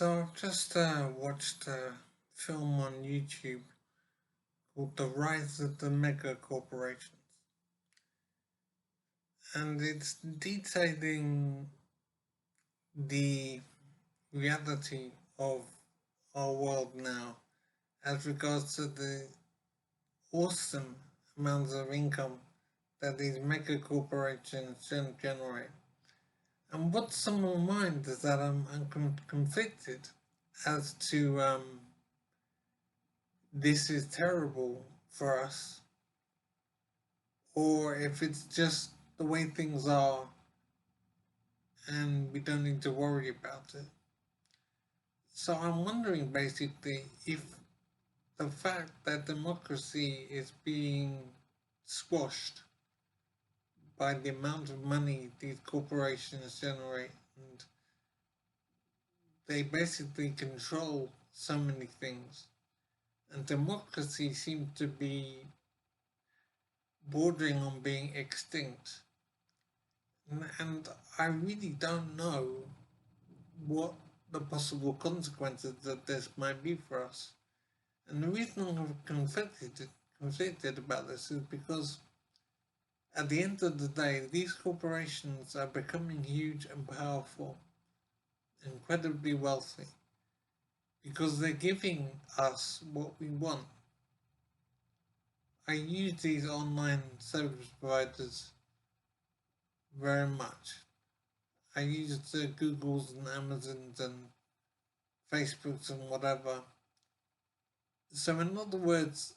So I've just watched a film on YouTube called The Rise of the Mega Corporations, and it's detailing the reality of our world now as regards to the awesome amounts of income that these mega corporations generate. And what's on my mind is that I'm conflicted as to this is terrible for us, or if it's just the way things are and we don't need to worry about it. So I'm wondering basically if the fact that democracy is being squashed by the amount of money these corporations generate, and they basically control so many things, and democracy seems to be bordering on being extinct. And I really don't know what the possible consequences of this might be for us. And the reason I'm conflicted about this is because at the end of the day, these corporations are becoming huge and powerful, incredibly wealthy, because they're giving us what we want. I use these online service providers very much. I use the Googles and Amazons and Facebooks and whatever. So in other words,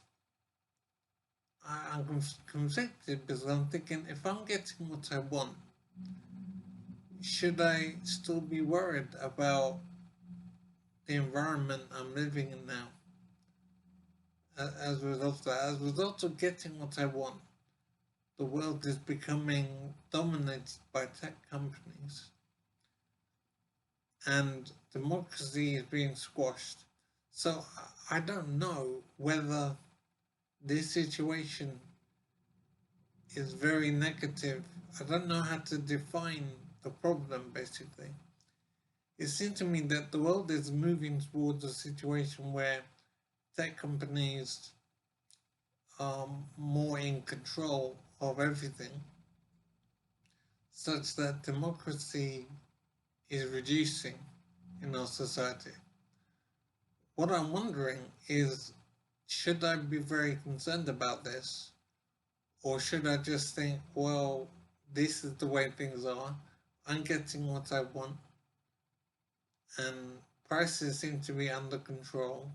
I'm conflicted because I'm thinking if I'm getting what I want, should I still be worried about the environment I'm living in now? As a result of that, as a result of getting what I want, the world is becoming dominated by tech companies, and democracy is being squashed. So I don't know whether this situation is very negative. I don't know how to define the problem, basically. It seems to me that the world is moving towards a situation where tech companies are more in control of everything, such that democracy is reducing in our society. What I'm wondering is, should I be very concerned about this? Or should I just think, well, this is the way things are, I'm getting what I want, and prices seem to be under control.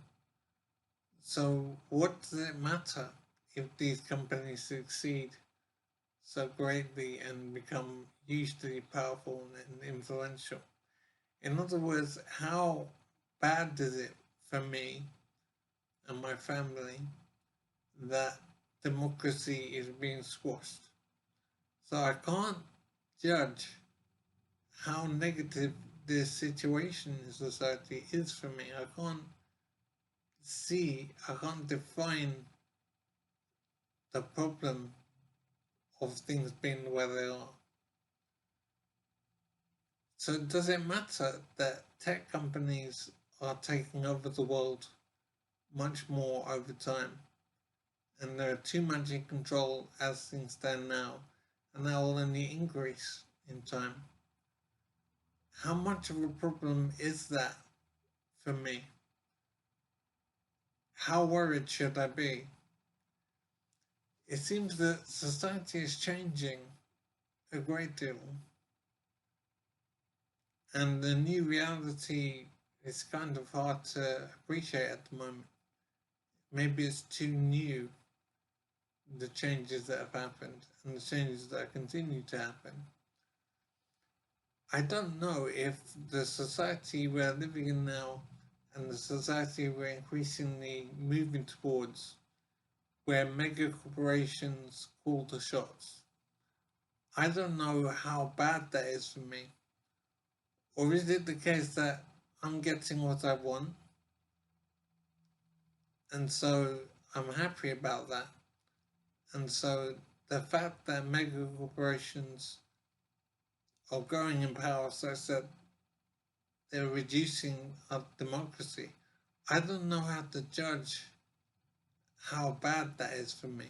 So what does it matter if these companies succeed so greatly and become hugely powerful and influential? In other words, how bad is it for me and my family that democracy is being squashed? So I can't judge how negative this situation in society is for me. I can't define the problem of things being the way they are. So does it matter that tech companies are taking over the world much more over time, and they're too much in control as things stand now, and that will only increase in time? How much of a problem is that for me? How worried should I be? It seems that society is changing a great deal, and the new reality is kind of hard to appreciate at the moment. Maybe it's too new, the changes that have happened and the changes that continue to happen. I don't know if the society we're living in now and the society we're increasingly moving towards, where mega corporations call the shots, I don't know how bad that is for me. Or is it the case that I'm getting what I want, and so I'm happy about that? And so the fact that mega corporations are growing in power such that they're reducing our democracy. I don't know how to judge how bad that is for me.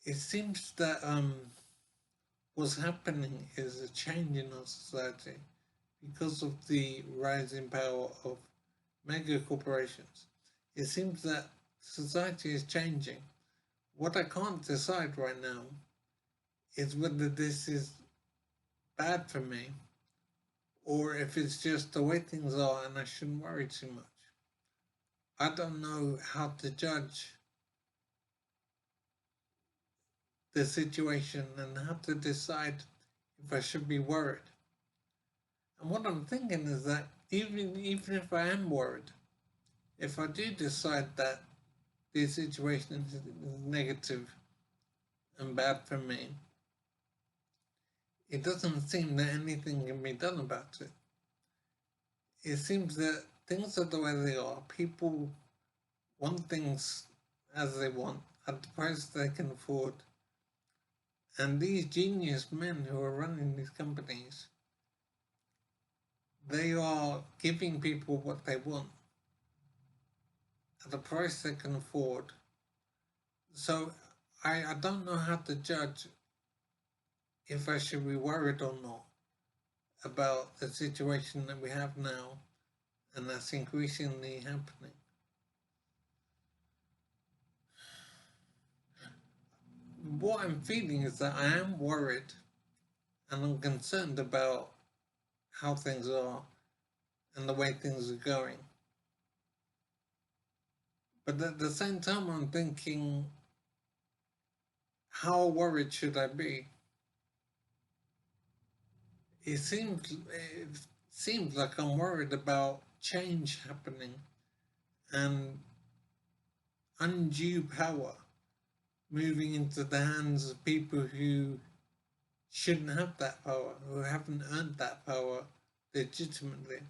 It seems that what's happening is a change in our society because of the rising power of mega corporations. It seems that society is changing. What I can't decide right now is whether this is bad for me or if it's just the way things are and I shouldn't worry too much. I don't know how to judge the situation and how to decide if I should be worried. And what I'm thinking is that even if I am worried, if I do decide that the situation is negative and bad for me, it doesn't seem that anything can be done about it. It seems that things are the way they are. People want things as they want at the price they can afford. And these genius men who are running these companies, they are giving people what they want at a price they can afford. So I don't know how to judge if I should be worried or not about the situation that we have now and that's increasingly happening. What I'm feeling is that I am worried and I'm concerned about how things are and the way things are going. But at the same time, I'm thinking, how worried should I be? It seems like I'm worried about change happening and undue power moving into the hands of people who shouldn't have that power, who haven't earned that power legitimately.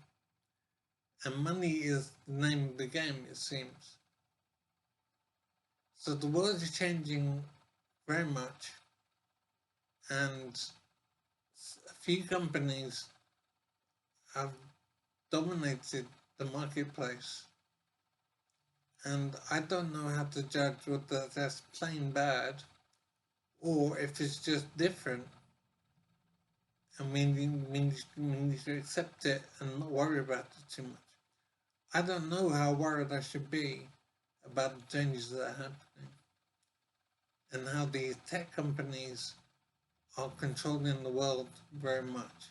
And money is the name of the game, it seems. So the world is changing very much, and a few companies have dominated the marketplace. And I don't know how to judge whether that's plain bad or if it's just different and we need to accept it and not worry about it too much. I don't know how worried I should be about the changes that are happening and how these tech companies are controlling the world very much.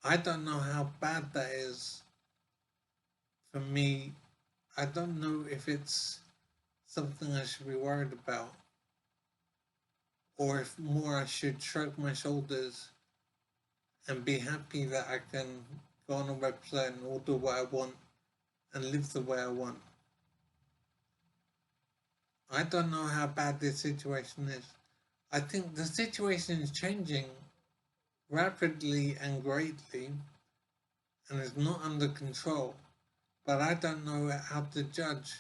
I don't know how bad that is for me. I don't know if it's something I should be worried about or if more I should shrug my shoulders and be happy that I can go on a website and order what I want and live the way I want. I don't know how bad this situation is. I think the situation is changing rapidly and greatly and is not under control, but I don't know how to judge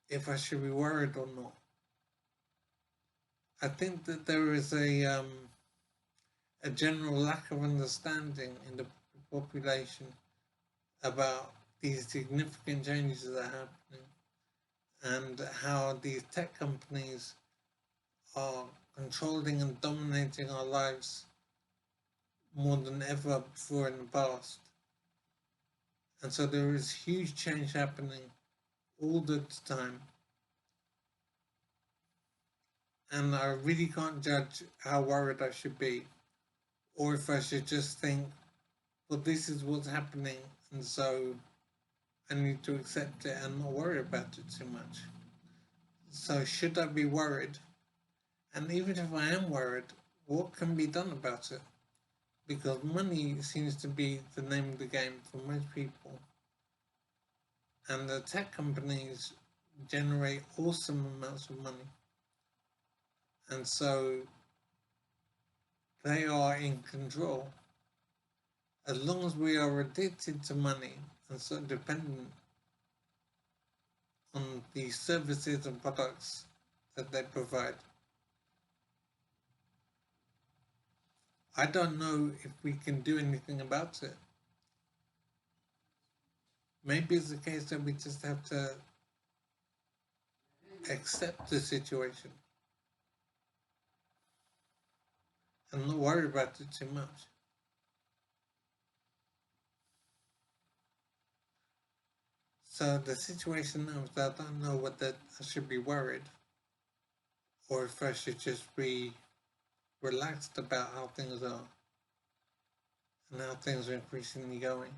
if I should be worried or not. I think that there is a general lack of understanding in the population about these significant changes that are happening and how these tech companies are controlling and dominating our lives more than ever before in the past. And so there is huge change happening all the time. And I really can't judge how worried I should be, or if I should just think, well, this is what's happening, and so I need to accept it and not worry about it too much. So, should I be worried? And even if I am worried, what can be done about it? Because money seems to be the name of the game for most people. And the tech companies generate awesome amounts of money. And so they are in control. As long as we are addicted to money and so dependent on the services and products that they provide, I don't know if we can do anything about it. Maybe it's the case that we just have to accept the situation and not worry about it too much. So the situation now is that I don't know whether I should be worried or if I should just be relaxed about how things are and how things are increasingly going.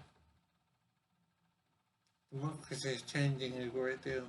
Democracy is changing a great deal.